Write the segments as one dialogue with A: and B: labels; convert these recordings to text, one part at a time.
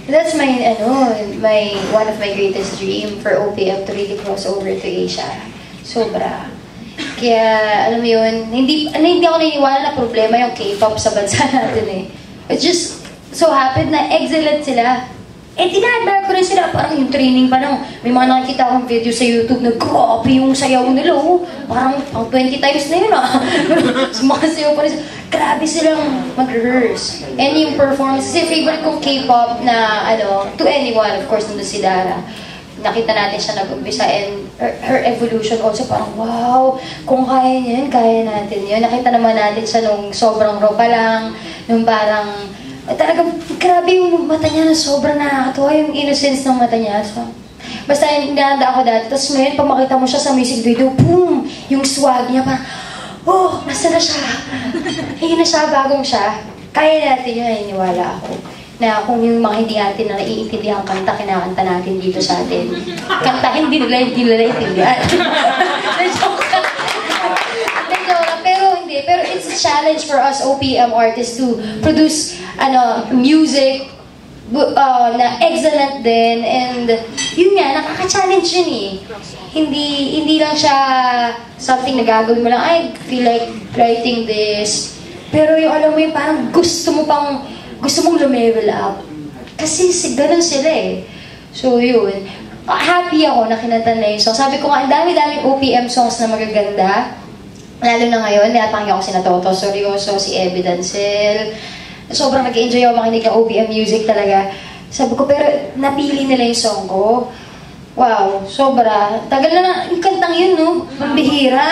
A: That's my, one of my greatest dream for OPM to really cross over to Asia. Sobra. Kaya, alam mo yun, hindi ako naniniwala na problema yung K-pop sa bansa natin eh. It just so happened na excellent sila. Eh, tina-admire ko rin sila. Parang yung training pa lang. May mga nakikita akong video sa YouTube na grabe yung sayaw nila. Oh. Parang 20 times na yun ah. Sumasayaw pa rin. Grabe silang mag-rehearse. And yung performance, kasi favorite kong K-pop na, to anyone, of course, nandun si Dara. Nakita natin siya nag-umpisa and her evolution also parang wow, kung kaya niya yun, kaya natin yun. Nakita naman natin siya nung sobrang raw pa lang, nung parang talagang grabe yung mata niya na sobrang nakakatuwa yung innocence ng mata niya. So, basta hinahanda ako dati. Tapos ngayon, pag makita mo siya sa music video, boom! Yung swag niya parang, oh, nasa na siya? Ayun na siya, bagong siya. Kaya natin yun, naniniwala ako. Na kung yung mga hindi natin na naiintindihan ang kanta, kinakanta natin dito sa atin. Kantahin din nila, hindi nila intindihan. Pero it's a challenge for us OPM artists to produce music na excellent din, and yun nga, nakaka-challenge yun eh. Hindi lang siya something na gagawin mo lang, I feel like writing this. Pero yung alam mo yung parang gusto mong lumevel up. Kasi ganun sila eh. So yun, happy ako na kinanta na yung song. Sabi ko nga, ang dami-daming OPM songs na magaganda. Lalo na ngayon, napakinggan ko si Toto Seryoso, si Ebi Dancel. Sobrang nag-enjoy ako makinig ng OPM music talaga. Sabi ko, pero napili nila yung song ko. Wow, sobra. Tagal na yung kantang yun, no? Pambihira.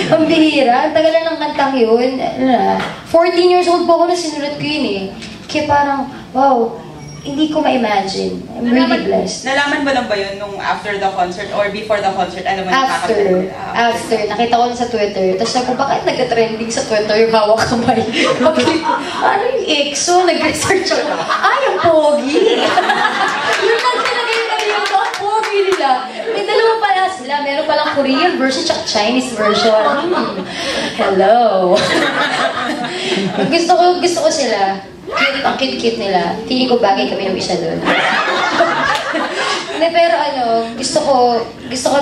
A: Pambihira. Tagal na ng kantang yun. 14 years old po ako na sinulat ko yun eh. Kaya parang, wow, hindi ko ma-imagine. I'm really blessed.
B: Nalaman mo lang ba yun nung after the concert or before the concert? Ano man
A: After. Nakita ko lang sa Twitter. Tapos sabi ko, bakit nag-trending sa Twitter yung hawak kamay? Ano yung EXO? Nag-research ako. Ay, ang pogi! Yun lang talaga yung narinig ko. Ang pogi nila. May dalawa pala sila. Meron palang Korean version at Chinese version. Hello! Gusto ko sila. Ang cute-cute nila. Tingin ko bagay kami ng isa doon. Pero gusto ko